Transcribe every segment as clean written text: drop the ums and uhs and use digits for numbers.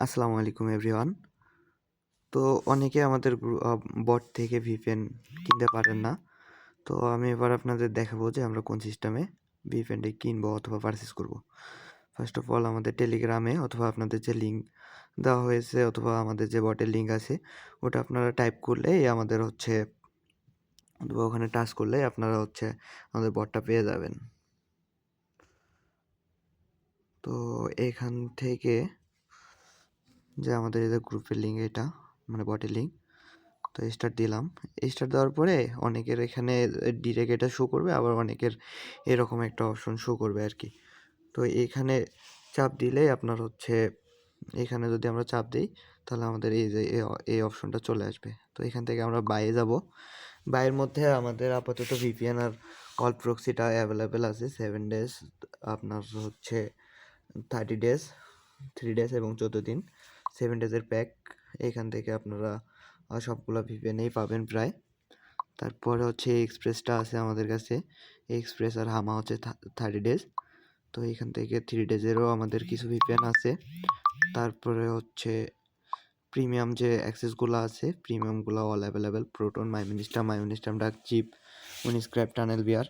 আসসালামু আলাইকুম এভরিওয়ান। তো অনেকে আমাদের বট থেকে ভিপিএন কিনতে পারেন না। তো আমি এবার আপনাদের দেখাবো যে আমরা কোন সিস্টেমে ভিপিএনটি কিনবো অথবা পারচেস করব। ফার্স্ট অফ অল আমাদের টেলিগ্রামে অথবা আপনাদের যে লিঙ্ক দেওয়া হয়েছে অথবা আমাদের যে বটের লিঙ্ক আছে ওটা আপনারা টাইপ করলেই আমাদের অথবা ওখানে টাচ করলেই আপনারা আমাদের বটটা পেয়ে যাবেন। তো এখান থেকে যে আমাদের এই যে গ্রুপের লিঙ্ক এটা মানে বটের লিঙ্ক, তো স্টার্ট দিলাম। স্টার্ট দেওয়ার পরে অনেকের এখানে ডিরেক্ট এটা শো করবে, আবার অনেকের এরকম একটা অপশন শো করবে আর কি। তো এখানে চাপ দিলেই আপনার এখানে যদি আমরা চাপ দিই তাহলে আমাদের এই যে এই অপশনটা চলে আসবে। তো এখান থেকে আমরা বাইরে যাব। বাইরের মধ্যে আমাদের আপাতত ভিপিএন আর কল প্রক্সিটা অ্যাভেলেবেল আছে 7 ডেজ, আপনার 30 ডেজ, 3 ডেজ এবং 14 দিন 7 ডেজের প্যাক। এখান থেকে আপনারা সবগুলো ভিপিএনেই পাবেন প্রায়। তারপরে এক্সপ্রেসটা আছে আমাদের কাছে, এক্সপ্রেস আর হামা 30 ডেজ। তো এখান থেকে 3 ডেজেরও আমাদের কিছু ভিপিএন আছে। তারপরে প্রিমিয়াম যে অ্যাক্সেসগুলো আছে, প্রিমিয়ামগুলো অল অ্যাভেলেবেল, প্রোটন, মাইমিনিস্টাম, ডাক চিপ, উনিস্ক্র্যাপ, টানেল বিয়ার।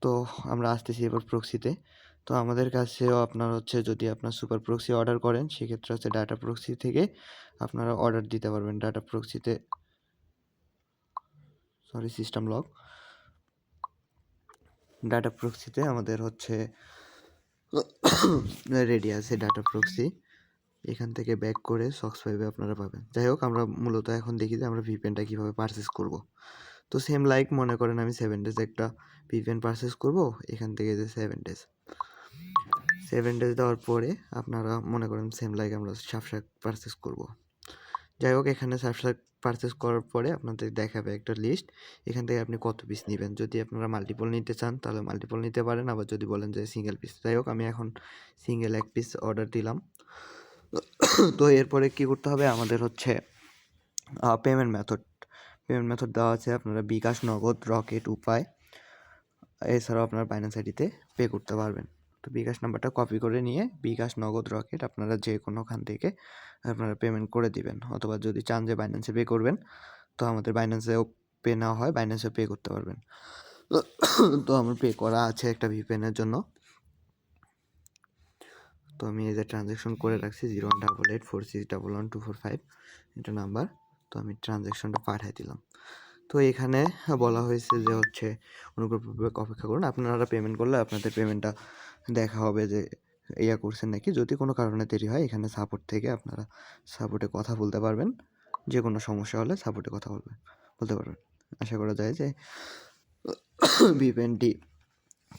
তো আমরা আসতেছি এবার প্রক্সিতে। তো আমাদের কাছেও আপনার যদি আপনার সুপার প্রক্সি অর্ডার করেন সেক্ষেত্রে ডাটা প্রক্সি থেকে আপনারা অর্ডার দিতে পারবেন। ডাটা প্রক্সিতে সিস্টেম লক, ডাটা প্রক্সিতে আমাদের রেডি আছে ডাটা প্রক্সি। এখান থেকে ব্যাক করে সক্স 5 আপনারা পাবেন। যাই হোক, আমরা মূলত এখন দেখি যে আমরা ভিপিএনটা কীভাবে পারচেস করব। তো সেম লাইক মনে করেন আমি 7 ডেজ একটা ভিপিএন পারচেস করব। এখান থেকে যে 7 ডেজ দেওয়ার পরে আপনারা মনে করেন সেম লাইক আমরা সাবস্ক্রাইব পারচেস করব। যাই হোক, এখানে সাবস্ক্রাইব পারচেস করার পরে আপনাদের দেখাবে একটা লিস্ট। এখান থেকে আপনি কত পিস নেবেন। যদি আপনারা মাল্টিপল নিতে চান তাহলে মাল্টিপল নিতে পারেন, আবার যদি বলেন যে সিঙ্গেল পিস। যাই হোক, আমি এখন সিঙ্গেল 1 পিস অর্ডার দিলাম। তো এরপরে কি করতে হবে, আমাদের পেমেন্ট মেথড দেওয়া আছে। আপনারা বিকাশ, নগদ, রকেট, উপায়, এছাড়াও আপনারা বাইন্যান্স আইডিতে পে করতে পারবেন। তো বিকাশ নাম্বারটা কপি করে নিয়ে বিকাশ, নগদ, রকেট আপনারা যে কোনোখান থেকে আপনারা পেমেন্ট করে দিবেন, অথবা যদি চান যে বাইন্যান্সে পে করবেন তো আমাদের বাইন্যান্সেও পে নেওয়া হয়, বাইন্যান্সে পে করতে পারবেন। তো আমার পে করা আছে একটা ভিপিএনের জন্য। তো আমি এই যে ট্রানজ্যাকশন করে রাখছি 018846111245 এটা নাম্বার। তো আমি ট্রানজ্যাকশনটা পাঠিয়ে দিলাম। তো এখানে বলা হয়েছে যে অনুগ্রহপূর্বক অপেক্ষা করুন। আপনারা পেমেন্ট করলে আপনাদের পেমেন্টটা দেখা হবে যে করছেন নাকি। যদি কোনো কারণে দেরি হয় এখানে সাপোর্ট থেকে আপনারা সাপোর্টে কথা বলতে পারবেন। যে কোনো সমস্যা হলে সাপোর্টে কথা বলতে পারবেন। আশা করা যায় যে ভিপিএনটি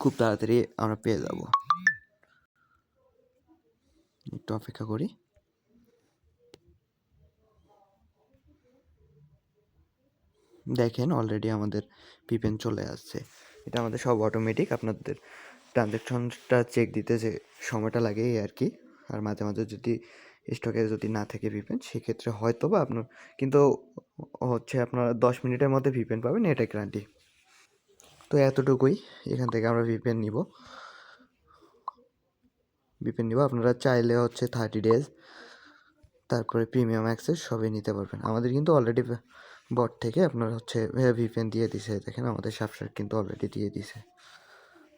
খুব তাড়াতাড়ি আমরা পেয়ে যাব। একটু অপেক্ষা করি। দেখেন অলরেডি আমাদের ভিপিএন চলে আসছে। এটা আমাদের সব অটোমেটিক। আপনাদের ট্রানজ্যাকশনটা চেক দিতে যে সময়টা লাগে এই আর কি। আর মাঝে মাঝে যদি স্টকে যদি না থাকে ভিপিএন সেক্ষেত্রে হয়তো বা আপনার কিন্তু আপনারা 10 মিনিটের মধ্যে ভিপিএন পাবেন, এটা গ্যারান্টি। তো এতটুকুই। এখান থেকে আমরা ভিপিএন নিব। আপনারা চাইলে 30 ডেজ, তারপরে প্রিমিয়াম অ্যাক্সেস সবই নিতে পারবেন। আমাদের কিন্তু অলরেডি বট থেকে আপনার ভিপিএন দিয়ে দিছে। দেখেন আমাদের সাবস্ক্রাইব কিন্তু অলরেডি দিয়ে দিছে।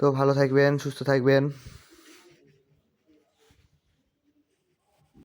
তো ভালো থাকবেন, সুস্থ থাকবেন।